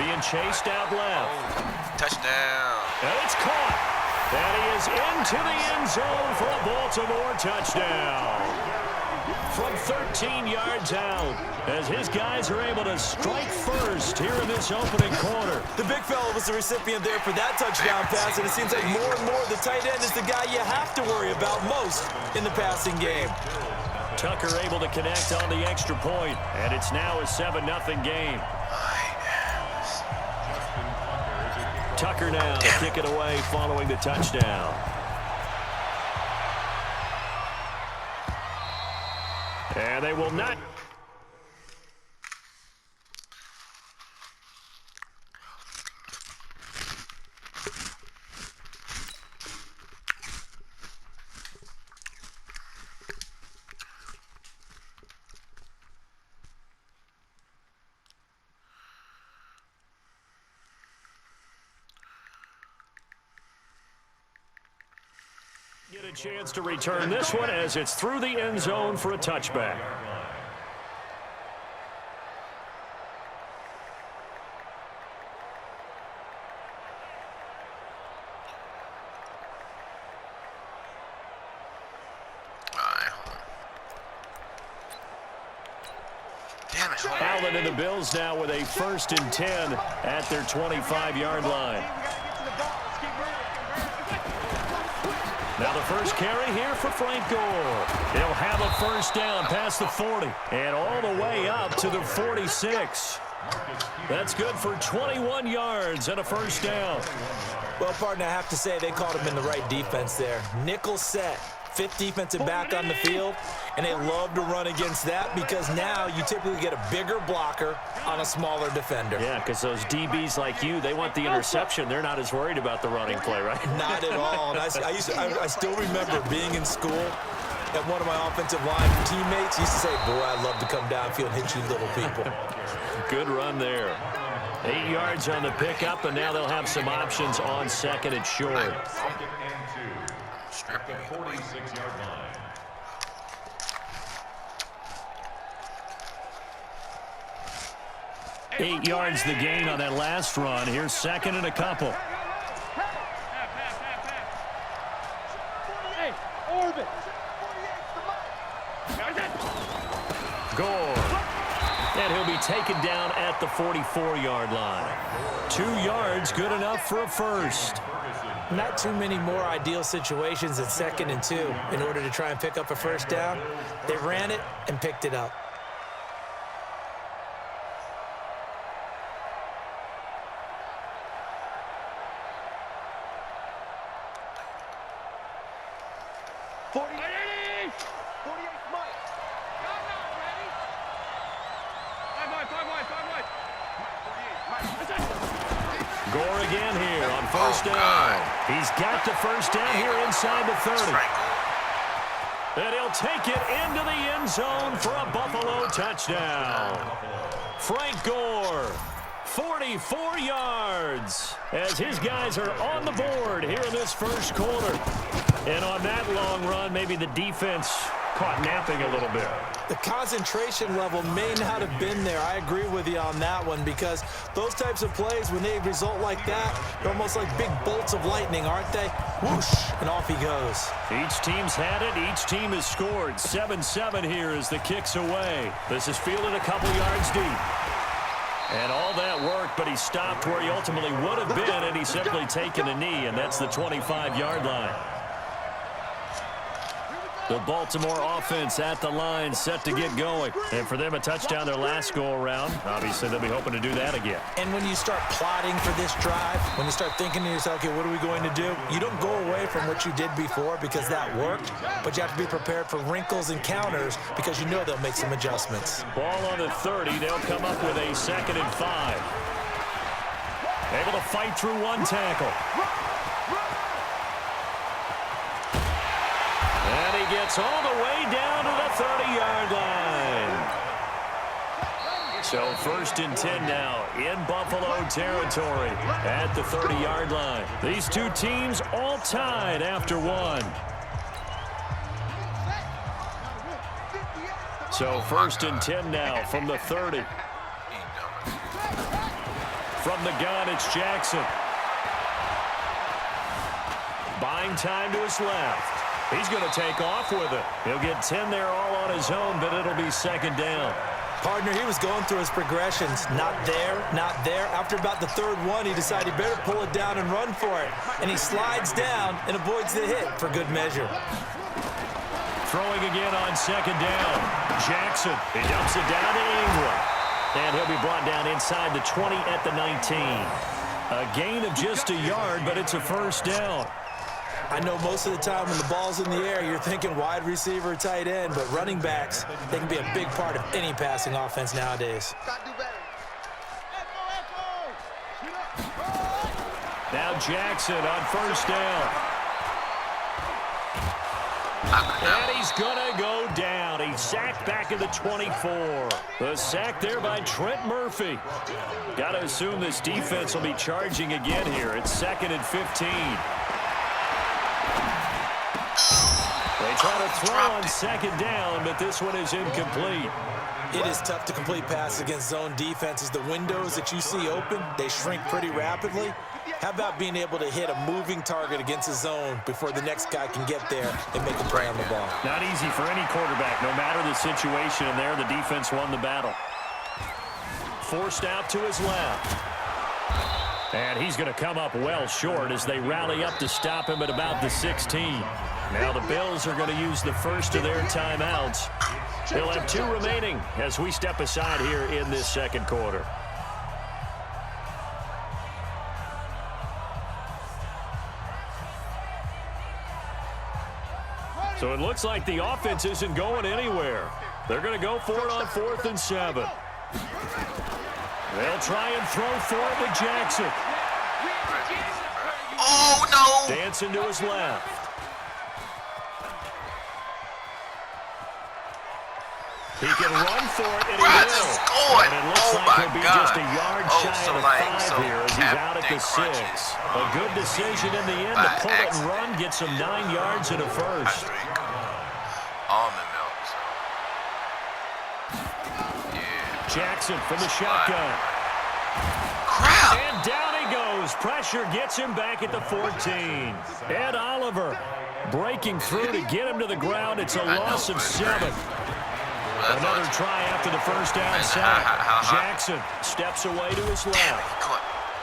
being chased out left. Touchdown. And it's caught. And he is into the end zone for a Baltimore touchdown. From 13 yards out, as his guys are able to strike first here in this opening quarter. The big fella was the recipient there for that touchdown pass, and it seems like more and more the tight end is the guy you have to worry about most in the passing game. Tucker able to connect on the extra point, and it's now a 7-0 game. Tucker now to kick it away following the touchdown. And they will not. Get a chance to return this one as it's through the end zone for a touchback. Allen and the Bills now with a 1st and 10 at their 25-yard line. Now the first carry here for Frank Gore. He'll have a first down past the 40 and all the way up to the 46. That's good for 21 yards and a first down. Well, partner, I have to say they called him in the right defense there. Nickel set. 5th defensive back on the field, and they love to run against that because now you typically get a bigger blocker on a smaller defender. Yeah, because those DBs like you, they want the interception. They're not as worried about the running play, right? Not at all. And I still remember being in school, and one of my offensive line teammates used to say, boy, I'd love to come downfield and hit you little people. Good run there. 8 yards on the pickup, and now they'll have some options on 2nd and short. At the 46-yard line. Eight yards the gain on that last run. Here's 2nd and a couple. Gore. And he'll be taken down at the 44-yard line. 2 yards, good enough for a first. Not too many more ideal situations at 2nd and 2 in order to try and pick up a first down. They ran it and picked it up. Gore again here on first down. He's got the first down here inside the 30. And he'll take it into the end zone for a Buffalo touchdown. Frank Gore, 44 yards, as his guys are on the board here in this first quarter. And on that long run, maybe the defense caught napping a little bit. The concentration level may not have been there. I agree with you on that one because those types of plays, when they result like that, they're almost like big bolts of lightning, aren't they? Whoosh, and off he goes. Each team's had it. Each team has scored. 7-7 here as the kick's away. This is fielded a couple yards deep. And all that work, but he stopped where he ultimately would have been, and he's simply taken a knee, and that's the 25-yard line. The Baltimore offense at the line, set to get going. And for them, a touchdown their last go-around. Obviously, they'll be hoping to do that again. And when you start plotting for this drive, when you start thinking to yourself, okay, what are we going to do? You don't go away from what you did before because that worked, but you have to be prepared for wrinkles and counters because you know they'll make some adjustments. Ball on the 30. They'll come up with a 2nd and 5. Able to fight through one tackle. And he gets all the way down to the 30-yard line. So 1st and 10 now in Buffalo territory at the 30-yard line. These two teams all tied after one. So 1st and 10 now from the 30. From the gun, it's Jackson. Buying time to his left. He's going to take off with it. He'll get 10 there all on his own, but it'll be second down. Partner, he was going through his progressions. Not there, not there. After about the third one, he decided he better pull it down and run for it. And he slides down and avoids the hit for good measure. Throwing again on second down. Jackson, he dumps it down to Ingram. And he'll be brought down inside the 20 at the 19. A gain of just a yard, but it's a first down. I know most of the time when the ball's in the air, you're thinking wide receiver, tight end, but running backs, they can be a big part of any passing offense nowadays. Now Jackson on first down. And he's going to go down. He's sacked back at the 24. The sack there by Trent Murphy. Got to assume this defense will be charging again here. It's 2nd and 15. They try to throw on second down, but this one is incomplete. It is tough to complete passes against zone defenses. The windows that you see open, they shrink pretty rapidly. How about being able to hit a moving target against a zone before the next guy can get there and make a play on the ball? Not easy for any quarterback, no matter the situation, and there the defense won the battle. Forced out to his left. And he's going to come up well short as they rally up to stop him at about the 16. Now the Bills are going to use the first of their timeouts. They'll have 2 remaining as we step aside here in this second quarter. So it looks like the offense isn't going anywhere. They're going to go for it on 4th and 7. They'll try and throw for it with Jackson. Oh, no. Dancing to his left. He can run for it, and he will. And it looks like he'll be just a yard shy of 5 here as he's out at the 6. A good decision in the end to pull it and run, gets him 9 yards and a first. Almond milk. Jackson from the shotgun. Crap. And down he goes. Pressure gets him back at the 14. Ed Oliver breaking through to get him to the ground. It's a loss of 7. Another try after the first down sack. Jackson steps away to his left.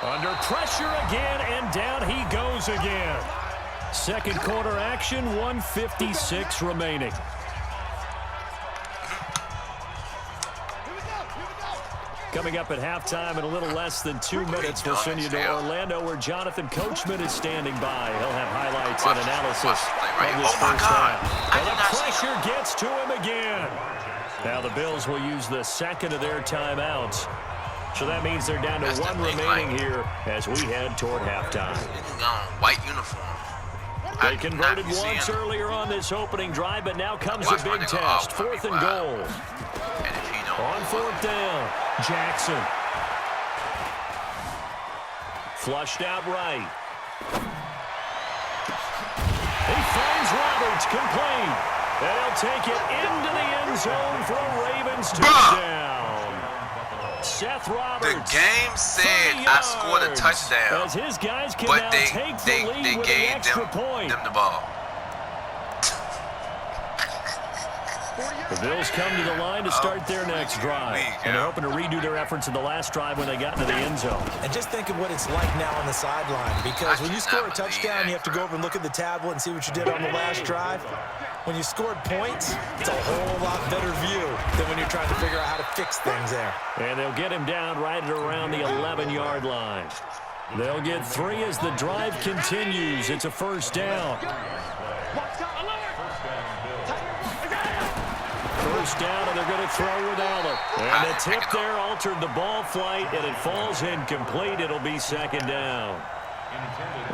Under pressure again, and down he goes again. Second quarter action, 1:56 remaining. Coming up at halftime in a little less than 2 minutes, we'll send you to Orlando where Jonathan Coachman is standing by. He'll have highlights and analysis of this first half. And the pressure gets to him again. Now the Bills will use the second of their timeouts. So that means they're down to 1 remaining here as we head toward halftime. White uniform. They converted once earlier on this opening drive, but now comes a big test. 4th and goal. On 4th down, Jackson. Flushed out right. He finds Roberts complete. And he'll take it into the end zone for a Ravens touchdown. Seth Roberts. The game said I scored a touchdown, as his guys can but now they take the lead with an extra point. them the ball. The Bills come to the line to start their next drive. And they're hoping to redo their efforts in the last drive when they got into the end zone. And just think of what it's like now on the sideline, because when you score a touchdown, you have to go over and look at the tablet and see what you did on the last drive. When you scored points, it's a whole lot better view than when you're trying to figure out how to fix things there. And they'll get him down right at around the 11-yard line. They'll get 3 as the drive continues. It's a first down. First down, and they're going to throw with Allen. And the tip there altered the ball flight, and it falls incomplete. It'll be second down.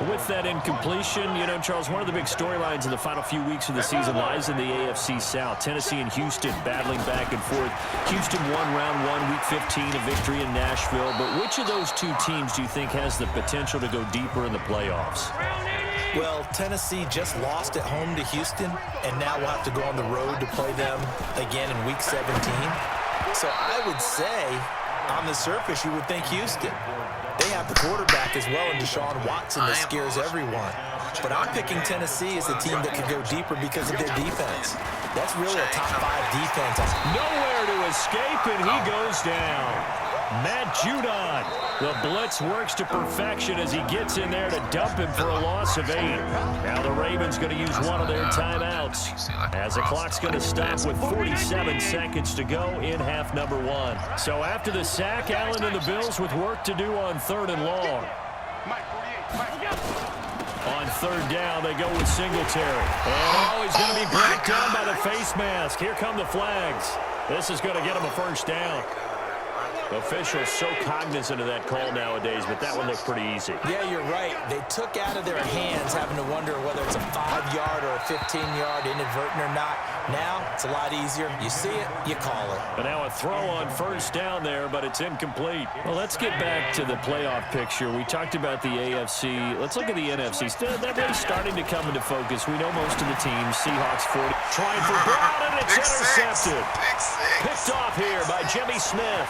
With that incompletion, you know, Charles, one of the big storylines in the final few weeks of the season lies in the AFC South. Tennessee and Houston battling back and forth. Houston won round 1, week 15, a victory in Nashville. But which of those 2 teams do you think has the potential to go deeper in the playoffs? Well, Tennessee just lost at home to Houston, and now we'll have to go on the road to play them again in week 17. So I would say, on the surface, you would think Houston. quarterback as well in Deshaun Watson that scares everyone. But I'm picking Tennessee as the team that could go deeper because of their defense. That's really a top 5 defense. Nowhere to escape, and he goes down. Matt Judon. The blitz works to perfection as he gets in there to dump him for a loss of 8. Now the Ravens going to use one of their timeouts as the clock's going to stop with 47 seconds to go in half number 1. So after the sack, Allen and the Bills with work to do on 3rd and long. On 3rd down, they go with Singletary. And he's going to be brought down by the face mask. Here come the flags. This is going to get him a first down. Officials so cognizant of that call nowadays, but that one looked pretty easy. Yeah, you're right. They took out of their hands having to wonder whether it's a 5-yard or a 15-yard, inadvertent or not. Now, it's a lot easier. You see it, you call it. But now a throw on 1st down there, but it's incomplete. Well, let's get back to the playoff picture. We talked about the AFC. Let's look at the NFC. That race starting to come into focus. We know most of the teams. Seahawks 40. Trying for Brown, and it's intercepted. Picked off here by Jimmy Smith.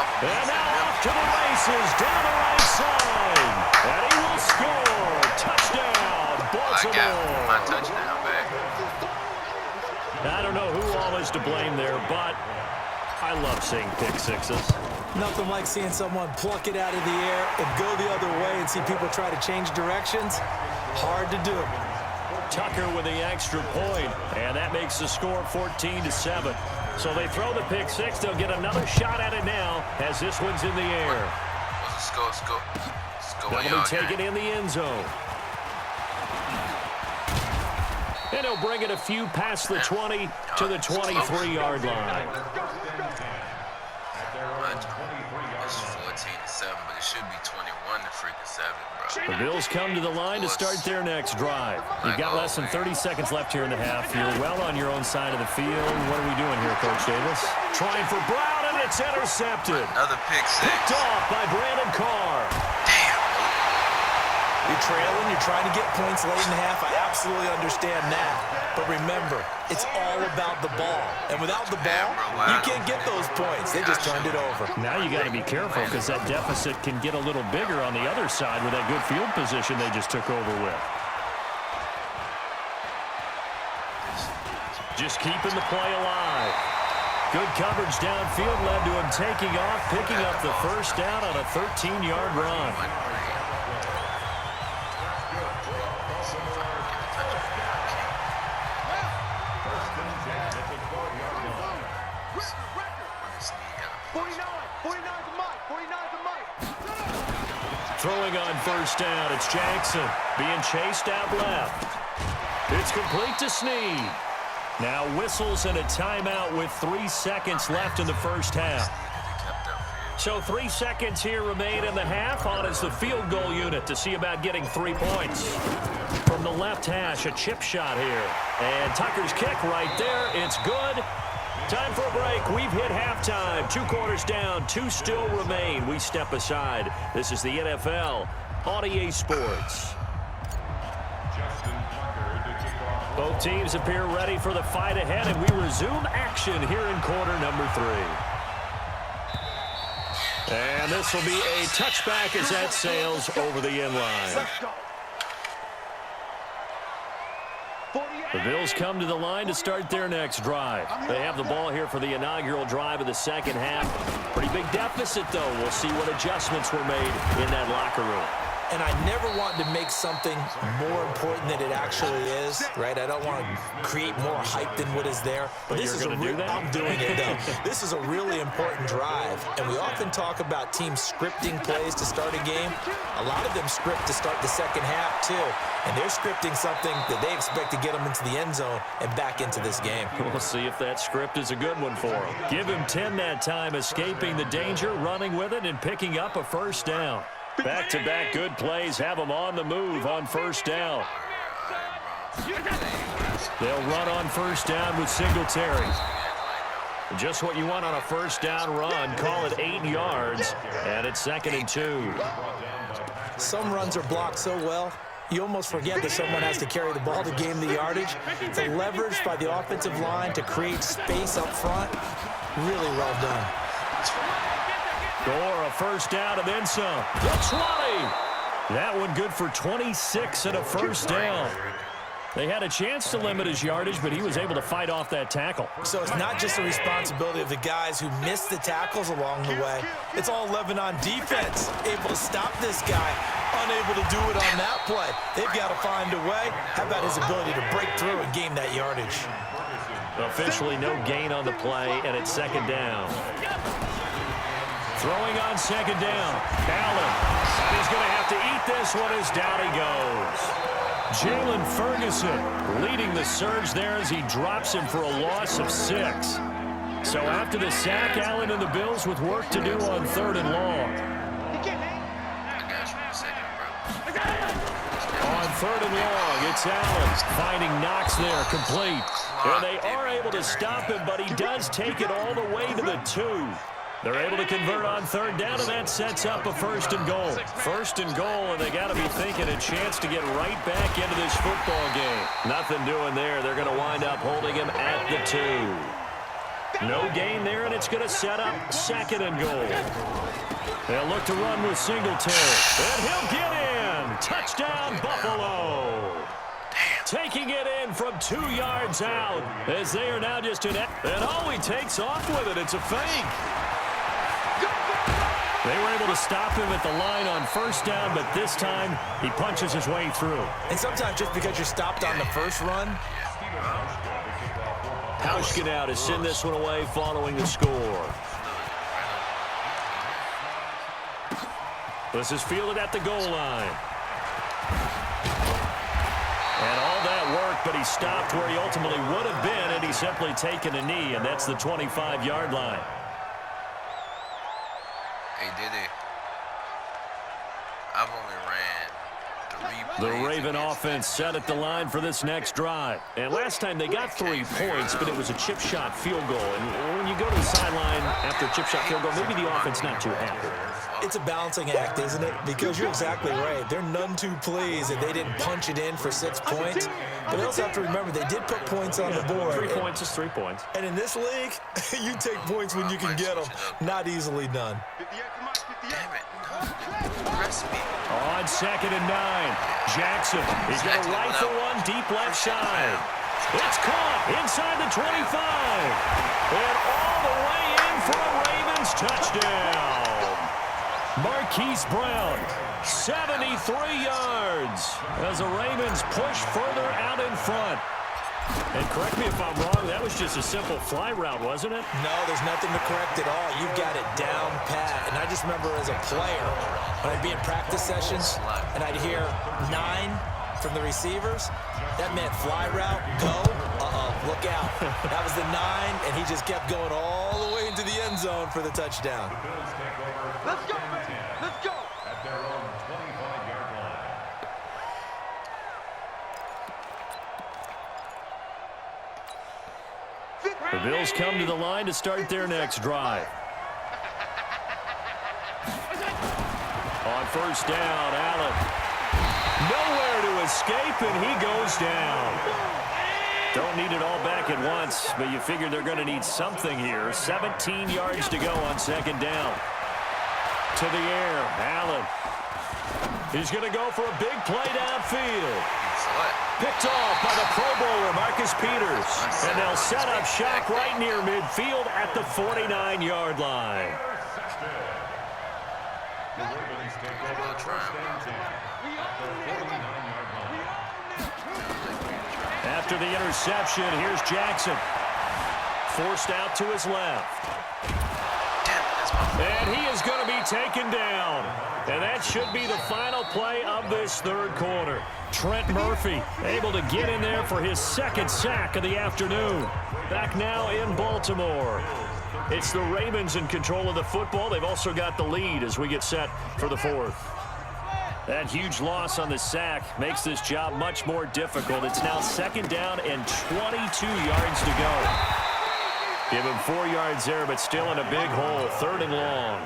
And now off to the races, down the right side. And he will score. Touchdown, Baltimore. I got my touchdown back. I don't know who all is to blame there, but I love seeing pick sixes. Nothing like seeing someone pluck it out of the air and go the other way and see people try to change directions. Hard to do. Tucker with the extra point, and that makes the score 14-7. So they throw the pick six. They'll get another shot at it now as this one's in the air. Let's go. That'll be taken in the end zone. And he'll bring it a few past the 20 to the 23-yard line. It's 14-7, but it should be 21-7, bro. The Bills come to the line to start their next drive. You've got less than 30 seconds left here in the half. You're well on your own side of the field. What are we doing here, Coach Davis? Trying for Brown, and it's intercepted. Another pick six. Picked off by Brandon Carr. Damn. You're trailing, you're trying to get points late in the half. I absolutely understand that. But remember, it's all about the ball. And without the ball, you can't get those points. They just turned it over. Now you got to be careful because that deficit can get a little bigger on the other side with that good field position they just took over with. Just keeping the play alive. Good coverage downfield led to him taking off, picking up the first down on a 13-yard run. Throwing on 1st down, it's Jackson being chased out left. It's complete to Snead. Now whistles and a timeout with 3 seconds left in the first half. So 3 seconds here remain in the half. On is the field goal unit to see about getting 3 points. From the left hash, a chip shot here. And Tucker's kick right there. It's good. Time for a break. We've hit halftime. 2 quarters down. 2 still remain. We step aside. This is the NFL on EA Sports. Both teams appear ready for the fight ahead, and we resume action here in quarter number 3. And this will be a touchback as that sails over the end line. The Bills come to the line to start their next drive. They have the ball here for the inaugural drive of the second half. Pretty big deficit, though. We'll see what adjustments were made in that locker room. And I never want to make something more important than it actually is, right? I don't want to create more hype than what is there. But this is going to do that? I'm doing it, though. This is a really important drive. And we often talk about teams scripting plays to start a game. A lot of them script to start the second half, too. And they're scripting something that they expect to get them into the end zone and back into this game. We'll see if that script is a good one for them. Give him 10 that time, escaping the danger, running with it, and picking up a first down. Back-to-back good plays have them on the move on 1st down. They'll run on 1st down with Singletary. Just what you want on a 1st down run. Call it 8 yards, and it's 2nd and 2. Some runs are blocked so well, you almost forget that someone has to carry the ball to gain the yardage. The leverage by the offensive line to create space up front, really well done. Score a first down and then some. The 20. That one good for 26 and a first down. They had a chance to limit his yardage, but he was able to fight off that tackle. So it's not just the responsibility of the guys who missed the tackles along the way. It's all Lebanon defense, able to stop this guy, unable to do it on that play. They've got to find a way. How about his ability to break through and gain that yardage? Officially no gain on the play, and it's second down. Throwing on second down. Allen. He's going to have to eat this one as down he goes. Jalen Ferguson leading the surge there as he drops him for a loss of 6. So after the sack, Allen and the Bills with work to do on 3rd and long. On 3rd and long, it's Allen finding Knox there, complete. And they are able to stop him, but he does take it all the way to the 2. They're able to convert on 3rd down, and that sets up a 1st and goal. 1st and goal, and they got to be thinking a chance to get right back into this football game. Nothing doing there. They're going to wind up holding him at the 2. No gain there, and it's going to set up 2nd and goal. They'll look to run with Singletary, and he'll get in. Touchdown, Buffalo. Taking it in from 2 yards out as they are now just in. And all he takes off with it, it's a fake. They were able to stop him at the line on 1st down, but this time he punches his way through. And sometimes just because you're stopped on the first run. Hauschka now to send this one away following the score. This is fielded at the goal line. And all that work, but he stopped where he ultimately would have been, and he's simply taken a knee, and that's the 25-yard line. Hey, Diddy. I've only ran 3 plays. The Raven offense set at the line for this next drive. And last time they got 3 points, but it was a chip shot field goal. And when you go to the sideline after a chip shot field goal, maybe the offense not too happy. It's a balancing act, isn't it? Because you're exactly right. They're none too pleased that they didn't punch it in for 6 points. But they also have to remember they did put points on the board. 3 points is 3 points. And in this league, you take points when you can get them. Not easily done. Damn it. Press me. On 2nd and 9, Jackson. He's going to rifle one deep left side. It's caught inside the 25. And all the way in for a Ravens touchdown. Marquise Brown, 73 yards as the Ravens push further out in front. And correct me if I'm wrong, that was just a simple fly route, wasn't it? No, there's nothing to correct at all. You've got it down pat. And I just remember as a player, when I'd be in practice sessions and I'd hear 9 from the receivers, that meant fly route, go, look out. That was the 9, and he just kept going all the way into the end zone for the touchdown. Let's go, man. Let's go. At their own 25-yard line. The Bills come to the line to start their next drive. On 1st down, Allen. Nowhere to escape, and he goes down. Don't need it all back at once, but you figure they're going to need something here. 17 yards to go on 2nd down. To the air, Allen. He's going to go for a big play downfield. Picked off by the Pro Bowler, Marcus Peters. And they'll set up shop right near midfield at the 49-yard line. The Ravens take over first and 10 at the 49-yard line. After the interception, here's Jackson. Forced out to his left. And he is going to be taken down. And that should be the final play of this 3rd quarter. Trent Murphy able to get in there for his 2nd sack of the afternoon. Back now in Baltimore. It's the Ravens in control of the football. They've also got the lead as we get set for the 4th. That huge loss on the sack makes this job much more difficult. It's now 2nd down and 22 yards to go. Give him 4 yards there, but still in a big hole. 3rd and long.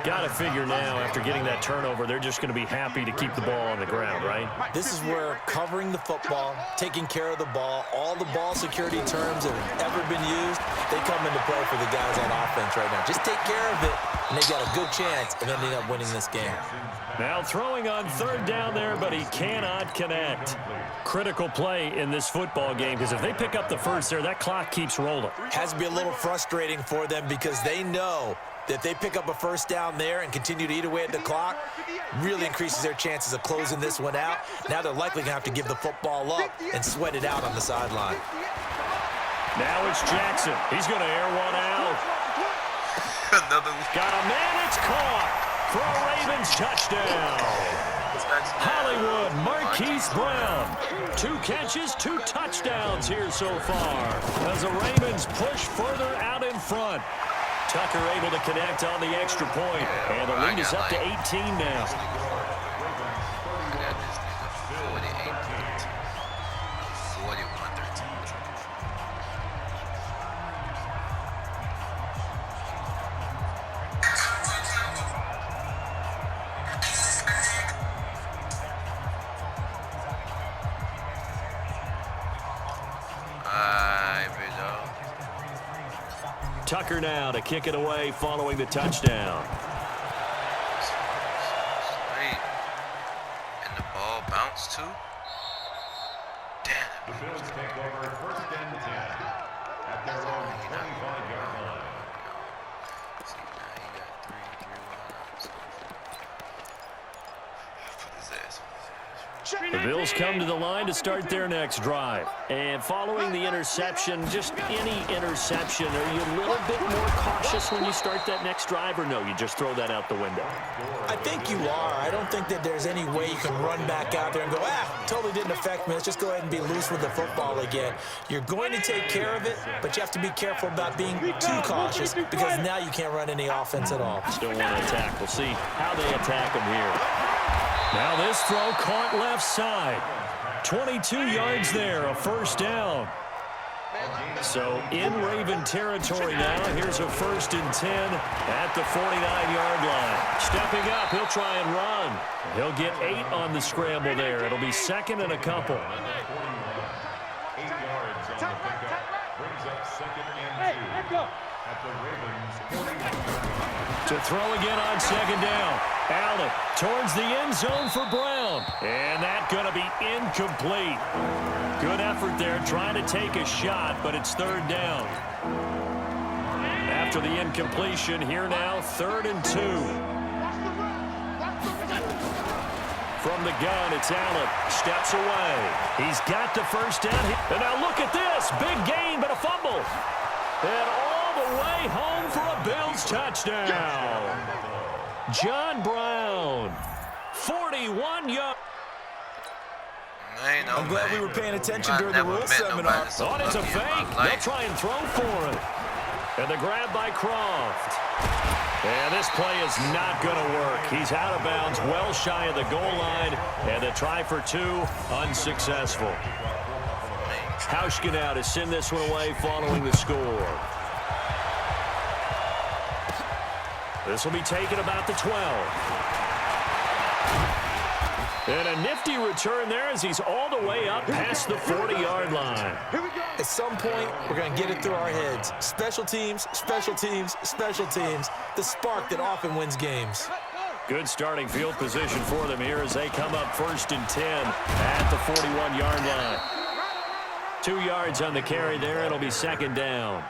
Got to figure now, after getting that turnover, they're just going to be happy to keep the ball on the ground, right? This is where covering the football, taking care of the ball, all the ball security terms that have ever been used, they come into play for the guys on offense right now. Just take care of it. and they got a good chance of ending up winning this game. Now throwing on third down there, but he cannot connect. Critical play in this football game, because if they pick up the first there, that clock keeps rolling. Has to be a little frustrating for them because they know that if they pick up a first down there and continue to eat away at the clock, really increases their chances of closing this one out. Now they're likely going to have to give the football up and sweat it out on the sideline. Now it's Jackson. He's going to air one out. Another one. Got a man, it's caught for a Ravens touchdown. Hollywood Marquise Brown. 2 catches, 2 touchdowns here so far as the Ravens push further out in front. Tucker able to connect on the extra point, and the lead is up to 18 now. Tucker now to kick it away following the touchdown. Straight. And the ball bounced too. Damn. The Bills take over first and 10 at their own 25-yard line. See, now he got three wideouts. Put his ass on his ass. The Bills come to the line to start their next drive. And following the interception, just any interception, are you a little bit more cautious when you start that next drive, or no, you just throw that out the window? I think you are. I don't think that there's any way you can run back out there and go, totally didn't affect me. Let's just go ahead and be loose with the football again. You're going to take care of it, but you have to be careful about being too cautious because now you can't run any offense at all. Still want to attack. We'll see how they attack him here. Now this throw caught left side. 22 yards there, a first down. So in Raven territory now, here's a 1st and 10 at the 49-yard line. Stepping up, he'll try and run. He'll get 8 on the scramble there. It'll be 2nd and a couple. 8 yards on the pickup brings up 2nd and 2 at the Ravens 49. To throw again on 2nd down. Allen towards the end zone for Brown. And that's going to be incomplete. Good effort there trying to take a shot, but it's 3rd down. After the incompletion, here now, 3rd and 2. From the gun, it's Allen. Steps away. He's got the first down. And now look at this. Big gain, but a fumble. And all the way home for a Bills touchdown. John Brown, 41 yards. I'm glad we were paying attention during the rule seminar. Oh, it's a fake. They'll try and throw for it. And the grab by Croft. And this play is not going to work. He's out of bounds, well shy of the goal line. And the try for 2, unsuccessful. Hauschka now to send this one away following the score. This will be taken about the 12. And a nifty return there as he's all the way up past the 40-yard line. At some point, we're going to get it through our heads. Special teams, special teams, special teams. The spark that often wins games. Good starting field position for them here as they come up 1st and 10 at the 41-yard line. 2 yards on the carry there. It'll be 2nd down.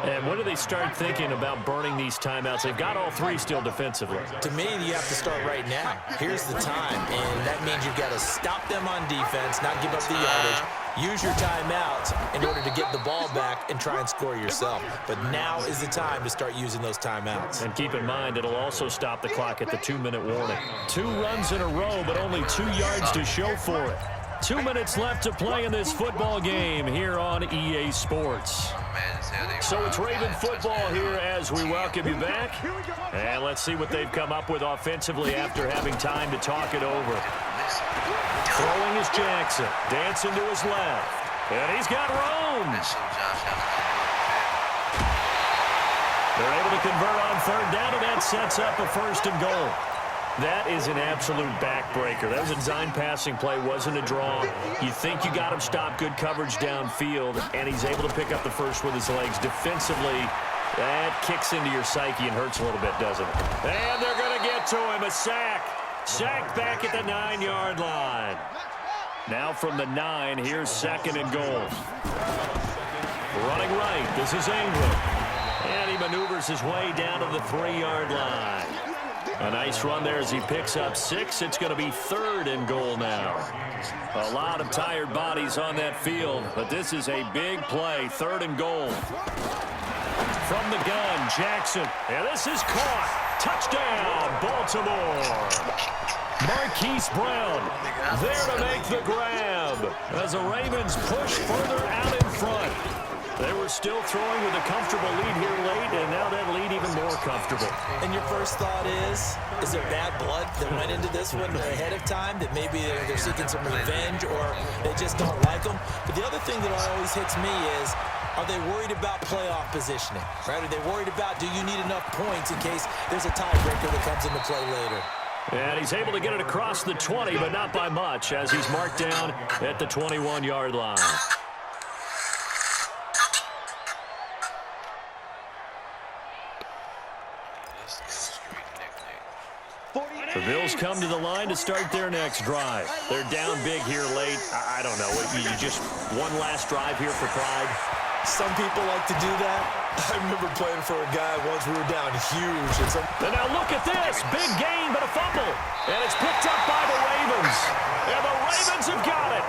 And when do they start thinking about burning these timeouts? They've got all 3 still defensively. To me, you have to start right now. Here's the time, and that means you've got to stop them on defense, not give up the yardage, use your timeouts in order to get the ball back and try and score yourself. But now is the time to start using those timeouts. And keep in mind, it'll also stop the clock at the 2-minute warning. 2 runs in a row, but only 2 yards to show for it. 2 minutes left to play in this football game here on EA Sports. So it's Raven football here as we welcome you back. And let's see what they've come up with offensively after having time to talk it over. Throwing is Jackson. Dancing to his left. And he's got room. They're able to convert on 3rd down, and that sets up a 1st and goal. That is an absolute backbreaker. That was a design passing play, wasn't a draw. You think you got him stopped, good coverage downfield, and he's able to pick up the first with his legs. Defensively, That kicks into your psyche and hurts a little bit, doesn't it? And they're going to get to him. A sack. Sack back at the 9-yard line. Now from the 9, here's 2nd and goal. Running right, this is Ingram. And he maneuvers his way down to the 3-yard line. A nice run there as he picks up 6. It's going to be 3rd and goal now. A lot of tired bodies on that field, but this is a big play. 3rd and goal. From the gun, Jackson. And this is caught. Touchdown, Baltimore. Marquise Brown there to make the grab as the Ravens push further out in front. They were still throwing with a comfortable lead here late, and now that lead even more comfortable. And your first thought is there bad blood that went into this one ahead of time, that maybe they're seeking some revenge or they just don't like them? But the other thing that always hits me is, are they worried about playoff positioning? Right? Are they worried about, do you need enough points in case there's a tiebreaker that comes into play later? And he's able to get it across the 20, but not by much, as he's marked down at the 21-yard line. The Bills come to the line to start their next drive. They're down big here late. I don't know. You just one last drive here for pride? Some people like to do that. I remember playing for a guy once we were down huge. And now look at this. Big gain, but a fumble. And it's picked up by the Ravens. And the Ravens have got it.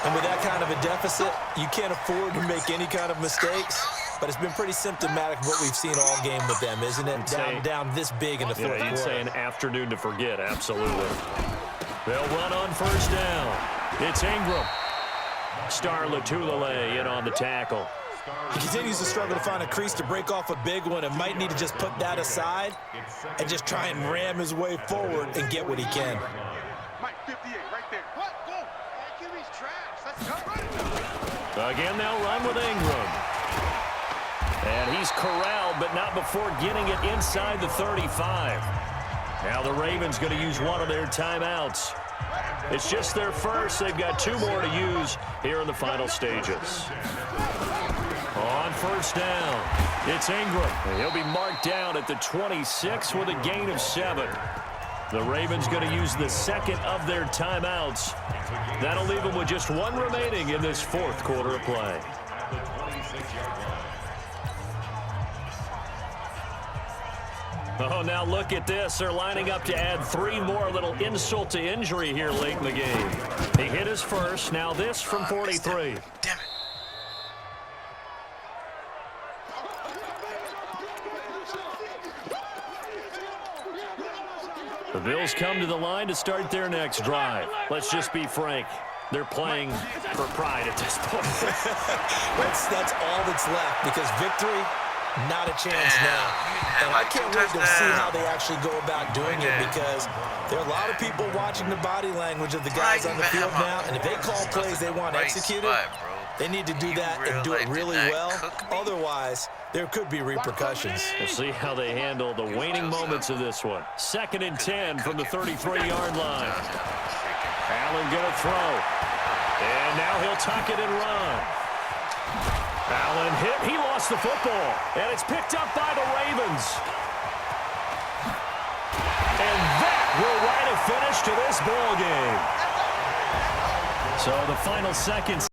And with that kind of a deficit, you can't afford to make any kind of mistakes. But it's been pretty symptomatic of what we've seen all game with them, isn't it? Down this big in the fourth quarter. You'd say an afternoon to forget, absolutely. They'll run on 1st down. It's Ingram. Star Latulele in on the tackle. He continues to struggle to find a crease to break off a big one and might need to just put that aside and just try and ram his way forward and get what he can. Again, they'll run with Ingram. And he's corralled, but not before getting it inside the 35. Now the Ravens going to use one of their timeouts. It's just their first. They've got 2 more to use here in the final stages. On 1st down, it's Ingram. And he'll be marked down at the 26 with a gain of 7. The Ravens going to use the 2nd of their timeouts. That'll leave them with just 1 remaining in this 4th quarter of play. Oh, now look at this. They're lining up to add 3 more. Little insult to injury here late in the game. He hit his first. Now this from 43. Damn it. The Bills come to the line to start their next drive. Let's just be frank. They're playing for pride at this point. That's all that's left, because victory, not a chance now. And I can't wait to see how they actually go about doing it, because there are a lot of people watching the body language of the guys on the field now, and if they call plays they want executed, they need to do that and do it really well. Otherwise, there could be repercussions. We'll see how they handle the waning moments of this one. 2nd and 10 from the 33-yard line. Allen gonna throw. And now he'll tuck it and run. Allen hit. He lost the football. And it's picked up by the Ravens. And that will write a finish to this ball game. So the final seconds.